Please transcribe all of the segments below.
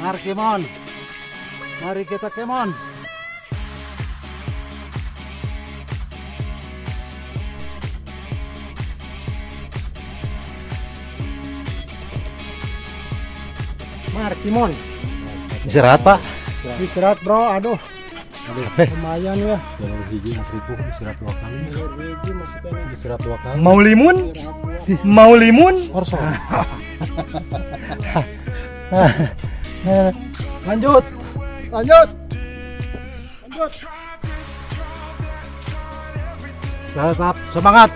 Markimon, mari kita kemon. Markimon. Istirahat Pak. Istirahat bro, aduh. Lumayan ya. Istirahat 2 kali. Istirahat 2 kali. Mau limun? Mau limun? Orso. Lanjut. Lanjut. Lanjut. Tetap semangat.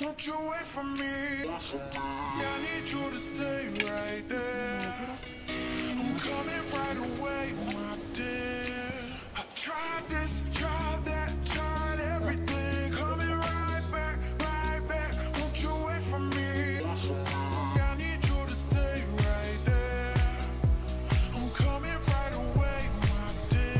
Won't you wait for me? I need you to stay right there. I'm coming right away, my dear. I tried this, tried that, tried everything. Coming right back, right back. Won't you wait for me? I need you to stay right there. I'm coming right away, my dear.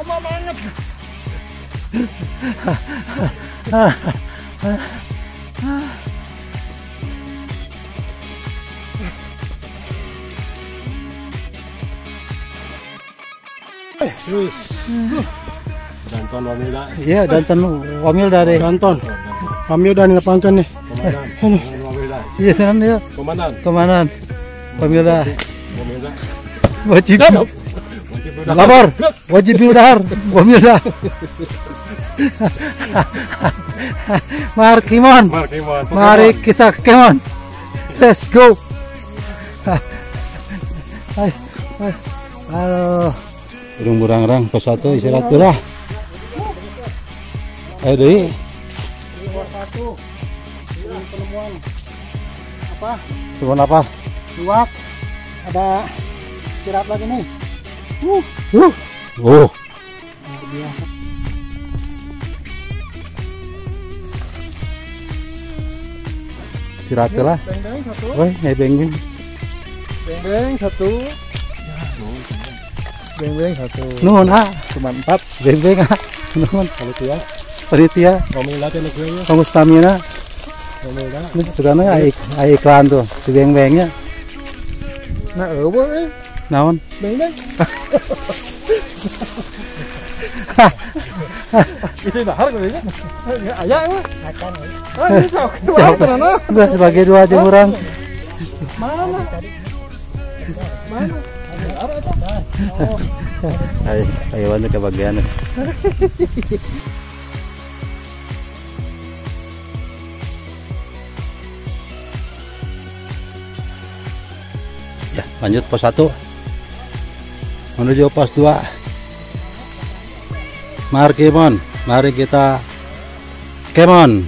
Lama banget. Danton Wamilda. Iya, Danton Wamilda deh. Danton. Wamilda nih ngapain nih? Wamilda. Iya, kan dia. Komandan. Komandan. Wamilda. Wamilda. Wajib. Lapor. Wajib dahar. Wamilda. Markimon. Markimon. Mari kita kemon. Let's go. Halo. Burung burang-rang pos 1 istirahat dulu lah. Ayo deh. Temuan apa? Luwak. Ada istirahat lagi nih. Biasa. Istirahat lah. Beng-beng satu. Woi, beng-beng. Beng-beng satu. Beng-beng satu. Nuhun Cuma 4. beng-beng nuhun. Panitia. Panitia, Wamilda teh gue. kamu stamina. Wamilda. Sekarang ada iklan tuh, si beng-bengnya. Nah, eueuh Naon? beng-beng. Itu dahar gue nya. Aya mah. Acan. Ah, ini sok. Dua tenan. Udah sebagai 2 aja kurang. Mana? Mana? Ayo wanita kebagian. Ya, lanjut pos 1 menuju pos 2. Markimon, mari kita kemon.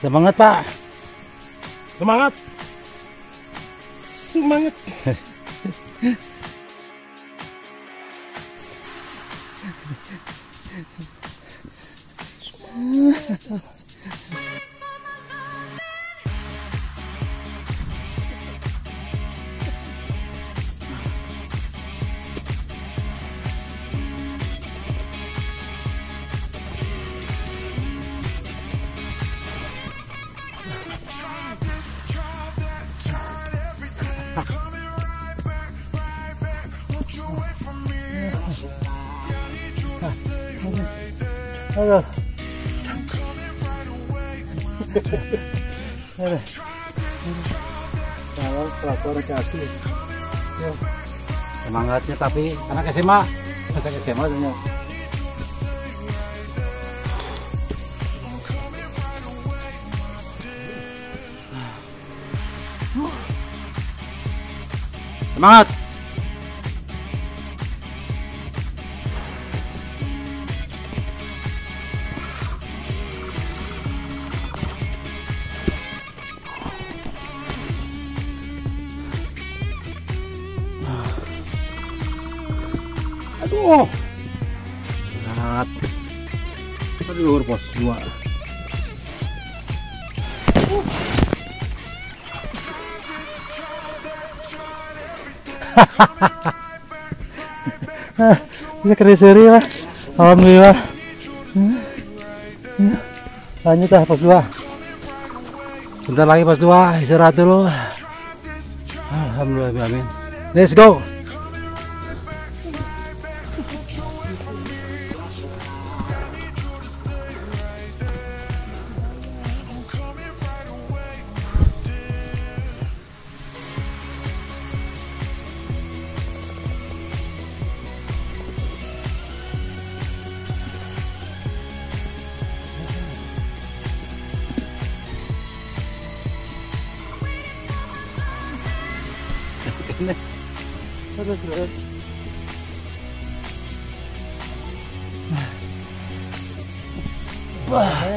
Semangat Pak. Semangat. Semangat. Aduh. Kalau pelakor kaki. Semangatnya tapi anak SMA, masa SMA dulu. Semangat. Aduh. Berat. Aduh, pos 2. Bisa keri-seri lah. Alhamdulillah. Lanjut lah pos 2. Bentar lagi pos 2, istirahat dulu. Alhamdulillah, amin. Let's go.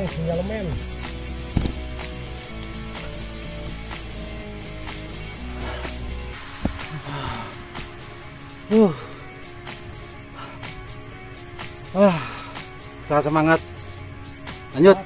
Sinyalemen. Sangat semangat. Lanjut.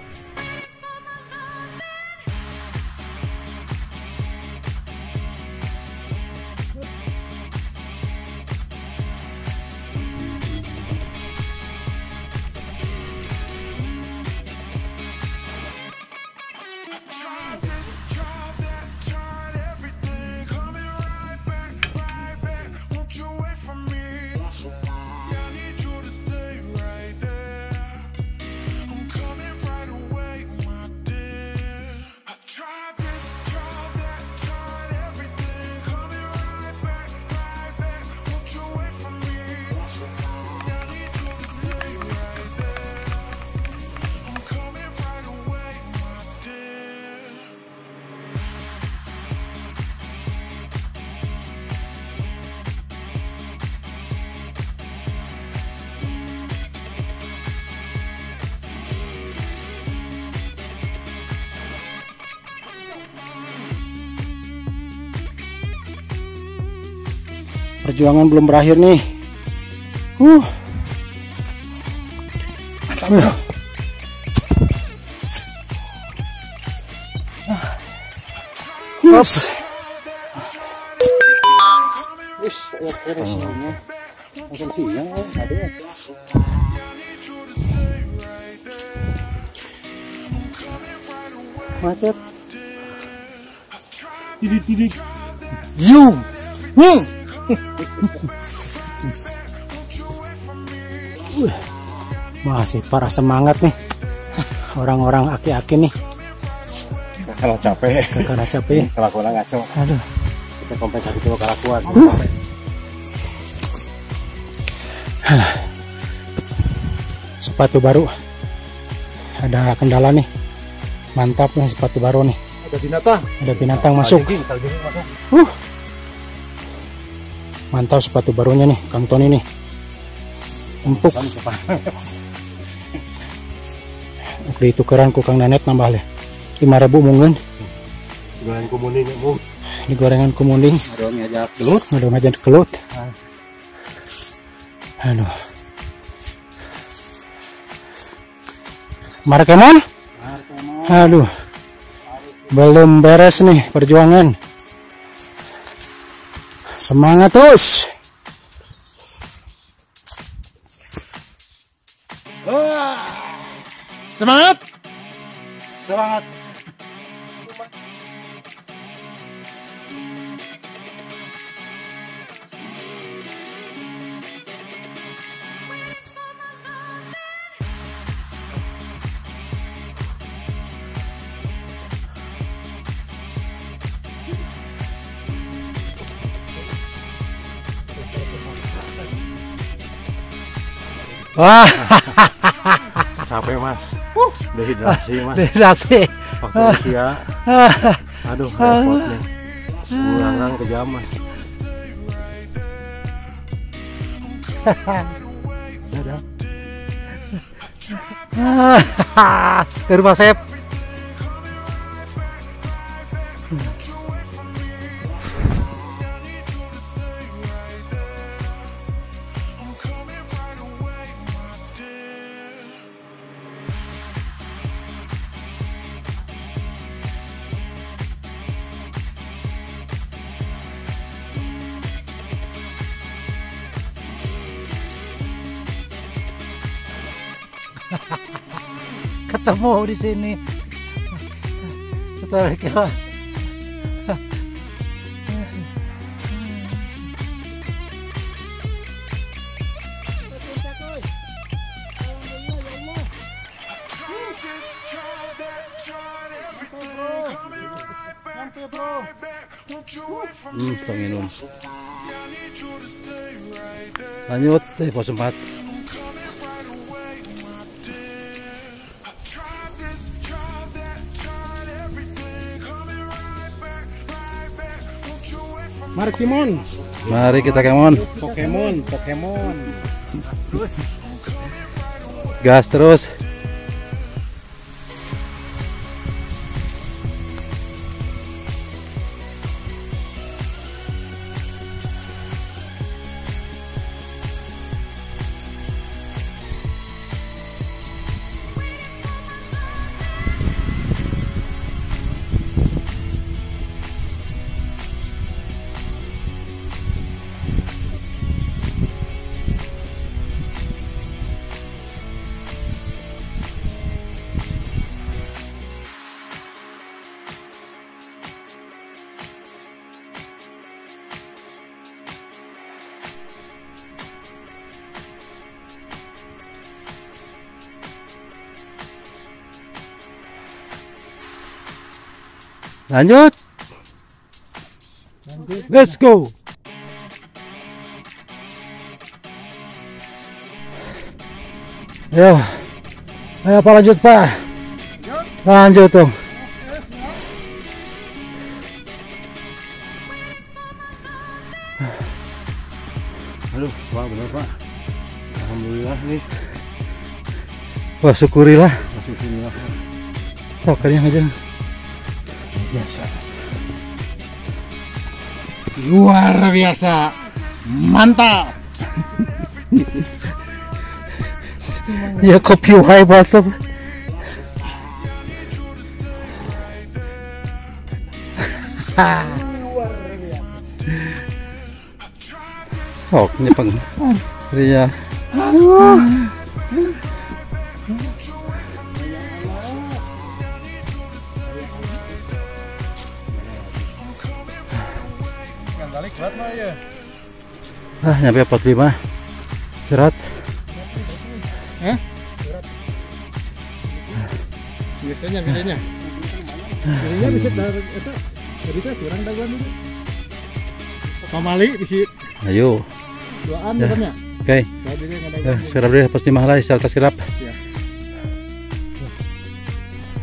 Perjuangan belum berakhir nih. Mantap ya. Ups. Wis, kira siangnya. Makan siang ada ya. Macet. Tidik. You. Masih parah semangat nih orang-orang aki-aki nih. Kalau capek, kelakuan ngaco. Aduh, kita kompensasi dulu kelakuan. Sepatu baru, ada kendala nih. Mantap nih sepatu baru nih. Ada binatang masuk. Mantap sepatu barunya nih, Kang Tony nih. Empuk. Ditukeran ku Kang Nenet nambah deh. 5.000 mungkin. Gorengan kumuning mu. Ini gorengan kumuning. Ada ngajak gelut. Ada ngajak gelut. Aduh. Markemon? Aduh. Belum beres nih perjuangan. Semangat terus. Semangat. Semangat. Wah, Sampai mas. Dehidrasi mas. dehidrasi. Faktor usia. Aduh repot nih. Ulangan ke jam mas. Ke rumah Sep. Ketemu di sini. Betul kira. Minum. Lanjut pos 4. Mari Kimon. Mari kita kemon. Pokemon. Gas terus. Lanjut. Let's go. Ayo. Ayo apa lanjut Pak? Lanjut dong. Aduh, Pak bener Pak. Alhamdulillah nih. Wah syukurilah. Alhamdulillah. Tokernya aja. Biasa. Luar biasa. Mantap. Ya kopi wae batuk. Oh, nyepeng. Ria. Ah, nyampe 45. Cerat. Biasanya bedanya. Bedanya bisa dari eta. Jadi teh kurang daguan dulu. Pamali bisi Ayo. duaan Ya. bukannya. Oke. Serap deh pos 5 lah, istirahat serap. Ya.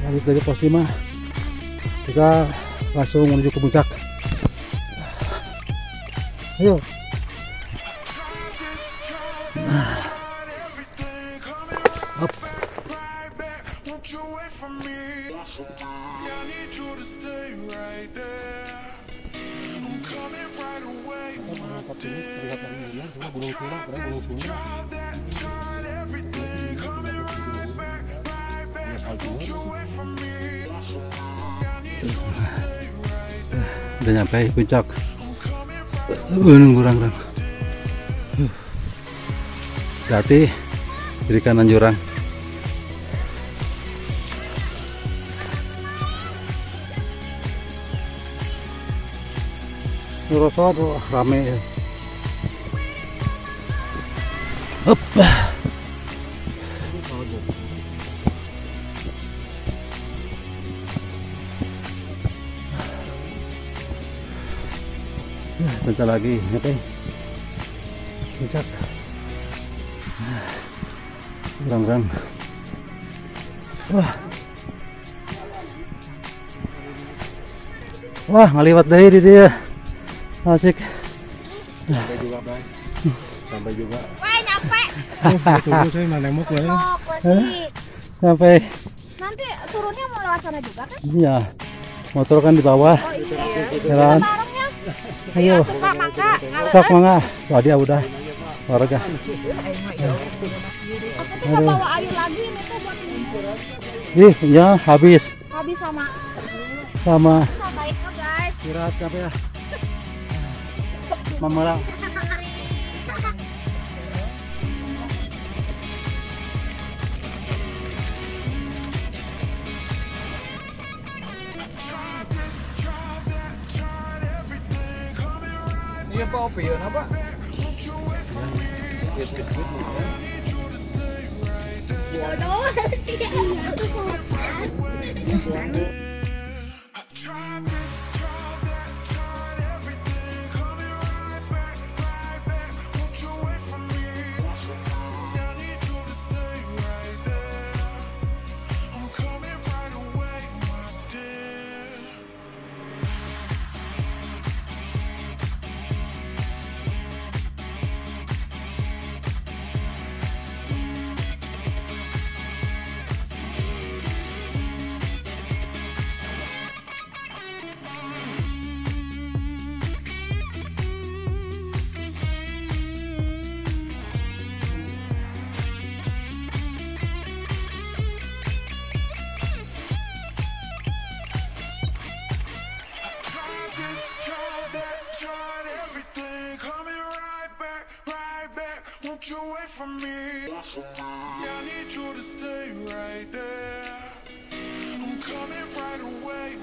Lanjut dari pos 5. Kita langsung menuju ke puncak. Ayo. Up. tempat ini terlihat dari dunia, cuma gunung Sula, gunung Sula. Udah nyampe puncak Gunung Burangrang. Hati di kanan jurang. Ngerasa rame ya. Up. Bentar lagi nyampe puncak Burangrang. Wah ngaliwat deh di dia. Asik. Sampai juga, Bang. Sampai juga. Wah, nyampe. Tunggu saya mau nembok ya. Sampai. Nanti turunnya mau lewat sana juga kan? Iya. Motor kan di bawah. Oh iya. Jalan. Bareng ya. Ayo. Pak Mangga. Sok mangga. Wah dia udah. Warga. Aku tuh nggak bawa ayu lagi ini tuh buat ini. Ih, ya habis. Habis sama. Baiknya guys. Istirahat capek ya. Memerang. Iya Pak Opi, kenapa? Won't you wait for me? I need you to stay right there. I'm coming right away.